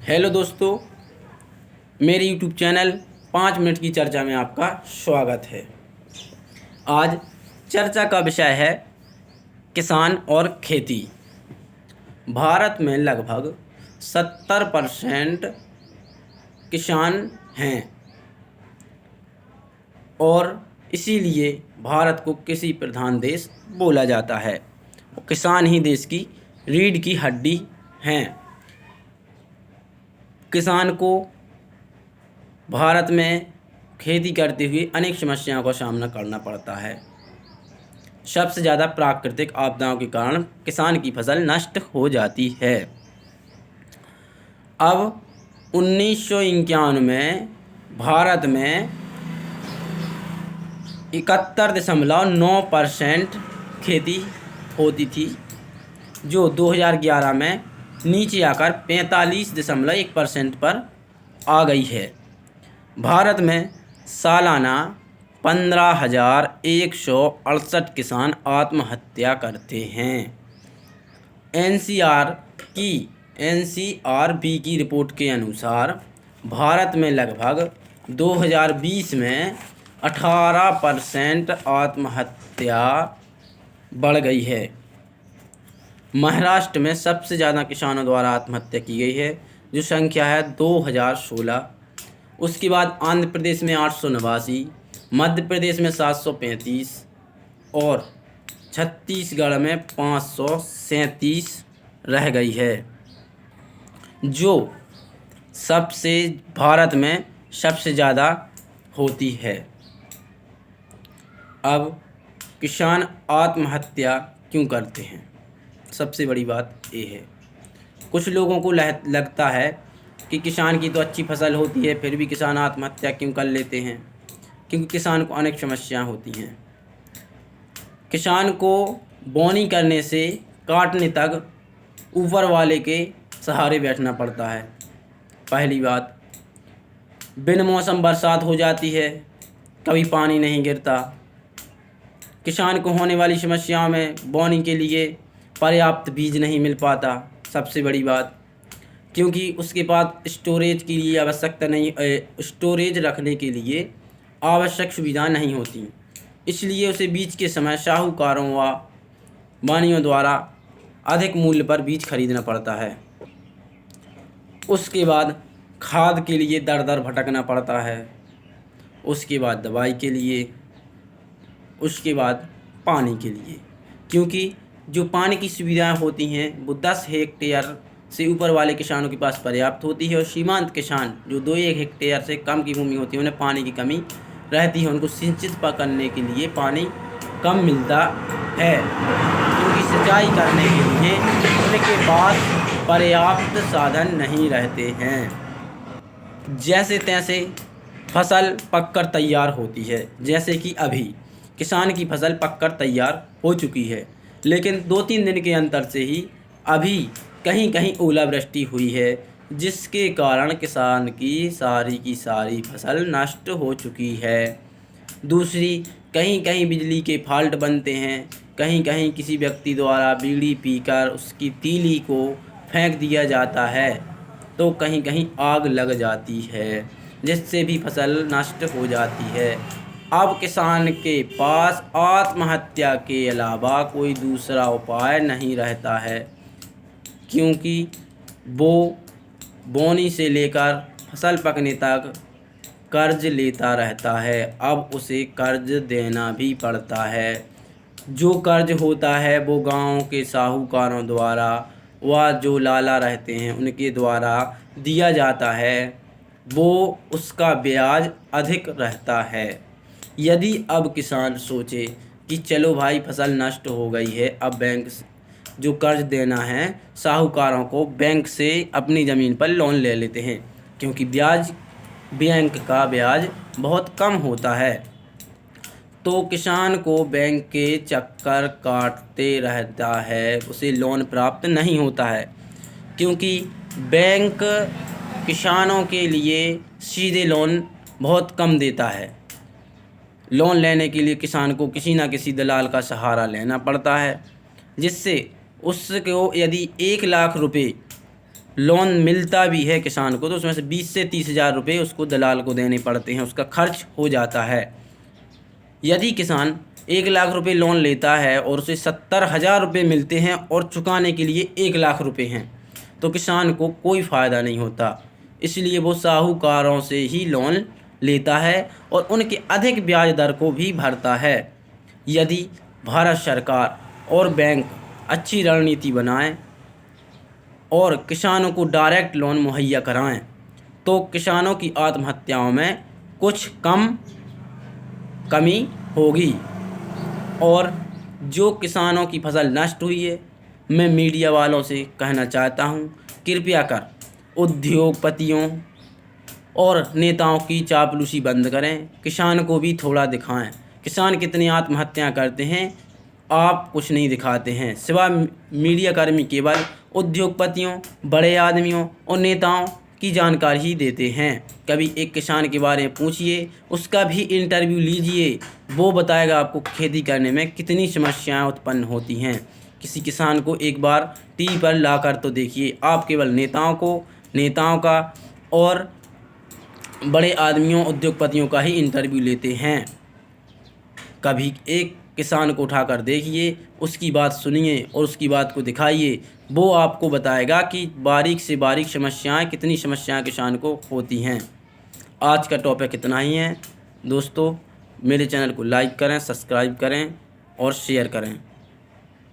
Hello दोस्तों, मेरे YouTube channel 5 minute की चर्चा में आपका स्वागत है। आज चर्चा का विषय है किसान और खेती। भारत में लगभग 70% किसान हैं और इसीलिए भारत को कृषि प्रधान देश बोला जाता है। किसान ही देश की रीढ़ की हड्डी हैं। किसान को भारत में खेती करते हुए अनेक समस्याओं का सामना करना पड़ता है। सबसे ज़्यादा प्राकृतिक आपदाओं के कारण किसान की फसल नष्ट हो जाती है। अब 1951 में भारत में 71.9% खेती होती थी, जो 2011 में नीचे आकर 45.1% पर आ गई है। भारत में सालाना 15,168 किसान आत्महत्या करते हैं। एनसीआरबी की रिपोर्ट के अनुसार भारत में लगभग 2020 में 18% आत्महत्या बढ़ गई है। महाराष्ट्र में सबसे ज़्यादा किसानों द्वारा आत्महत्या की गई है, जो संख्या है 2016। उसके बाद आंध्र प्रदेश में 889, मध्य प्रदेश में 735 और छत्तीसगढ़ में 537 रह गई है, जो सबसे भारत में सबसे ज़्यादा होती है। अब किसान आत्महत्या क्यों करते हैं? सबसे बड़ी बात ये है, कुछ लोगों को लगता है कि किसान की तो अच्छी फसल होती है, फिर भी किसान आत्महत्या क्यों कर लेते हैं? क्योंकि किसान को अनेक समस्याएं होती हैं। किसान को बोनी करने से काटने तक ऊपर वाले के सहारे बैठना पड़ता है। पहली बात, बिन मौसम बरसात हो जाती है, कभी पानी नहीं गिरता। किसान को होने वाली समस्याओं में बोनी के लिए पर्याप्त बीज नहीं मिल पाता। सबसे बड़ी बात, क्योंकि उसके पास स्टोरेज के लिए आवश्यकता नहीं, स्टोरेज रखने के लिए आवश्यक सुविधा नहीं होती, इसलिए उसे बीज के समय साहूकारों व वानियों द्वारा अधिक मूल्य पर बीज खरीदना पड़ता है। उसके बाद खाद के लिए दर दर भटकना पड़ता है, उसके बाद दवाई के लिए, उसके बाद पानी के लिए। क्योंकि जो पानी की सुविधाएं होती हैं वो 10 हेक्टेयर से ऊपर वाले किसानों के पास पर्याप्त होती है, और सीमांत किसान जो 2-1 हेक्टेयर से कम की भूमि होती है उन्हें पानी की कमी रहती है। उनको सिंचित करने के लिए पानी कम मिलता है, क्योंकि सिंचाई करने के लिए उनके पास पर्याप्त साधन नहीं रहते हैं। जैसे तैसे फसल पककर तैयार होती है, जैसे कि अभी किसान की फसल पककर तैयार हो चुकी है, लेकिन 2-3 दिन के अंतर से ही अभी कहीं कहीं ओलावृष्टि हुई है, जिसके कारण किसान की सारी फसल नष्ट हो चुकी है। दूसरी, कहीं कहीं बिजली के फाल्ट बनते हैं, कहीं कहीं किसी व्यक्ति द्वारा बीड़ी पीकर उसकी तीली को फेंक दिया जाता है, तो कहीं कहीं आग लग जाती है, जिससे भी फसल नष्ट हो जाती है। अब किसान के पास आत्महत्या के अलावा कोई दूसरा उपाय नहीं रहता है, क्योंकि वो बोनी से लेकर फसल पकने तक कर्ज लेता रहता है। अब उसे कर्ज देना भी पड़ता है। जो कर्ज होता है वो गांव के साहूकारों द्वारा व जो लाला रहते हैं उनके द्वारा दिया जाता है, वो उसका ब्याज अधिक रहता है। यदि अब किसान सोचे कि चलो भाई फसल नष्ट हो गई है, अब बैंक जो कर्ज देना है साहूकारों को, बैंक से अपनी ज़मीन पर लोन ले लेते हैं, क्योंकि बैंक का ब्याज बहुत कम होता है, तो किसान को बैंक के चक्कर काटते रहता है, उसे लोन प्राप्त नहीं होता है। क्योंकि बैंक किसानों के लिए सीधे लोन बहुत कम देता है। लोन लेने के लिए किसान को किसी न किसी दलाल का सहारा लेना पड़ता है, जिससे उसको यदि 1 लाख रुपए लोन मिलता भी है किसान को तो उसमें से 20 से 30 हज़ार रुपये उसको दलाल को देने पड़ते हैं, उसका खर्च हो जाता है। यदि किसान 1 लाख रुपये लोन लेता है और उसे 70 हज़ार रुपये मिलते हैं और चुकाने के लिए 1 लाख रुपये हैं, तो किसान को कोई फ़ायदा नहीं होता। इसलिए वो साहूकारों से ही लोन लेता है और उनके अधिक ब्याज दर को भी भरता है। यदि भारत सरकार और बैंक अच्छी रणनीति बनाएं और किसानों को डायरेक्ट लोन मुहैया कराएं, तो किसानों की आत्महत्याओं में कुछ कमी होगी। और जो किसानों की फसल नष्ट हुई है, मैं मीडिया वालों से कहना चाहता हूं, कृपया कर उद्योगपतियों और नेताओं की चापलूसी बंद करें, किसान को भी थोड़ा दिखाएं। किसान कितनी आत्महत्या करते हैं आप कुछ नहीं दिखाते हैं, सिवाय मीडिया कर्मी केवल उद्योगपतियों, बड़े आदमियों और नेताओं की जानकारी ही देते हैं। कभी एक किसान के बारे में पूछिए, उसका भी इंटरव्यू लीजिए, वो बताएगा आपको खेती करने में कितनी समस्याएं उत्पन्न होती हैं। किसी किसान को एक बार टीवी पर लाकर तो देखिए। आप केवल नेताओं का और बड़े आदमियों, उद्योगपतियों का ही इंटरव्यू लेते हैं। कभी एक किसान को उठाकर देखिए, उसकी बात सुनिए और उसकी बात को दिखाइए, वो आपको बताएगा कि बारीक से बारीक कितनी समस्याएं किसान को होती हैं। आज का टॉपिक इतना ही है दोस्तों। मेरे चैनल को लाइक करें, सब्सक्राइब करें और शेयर करें।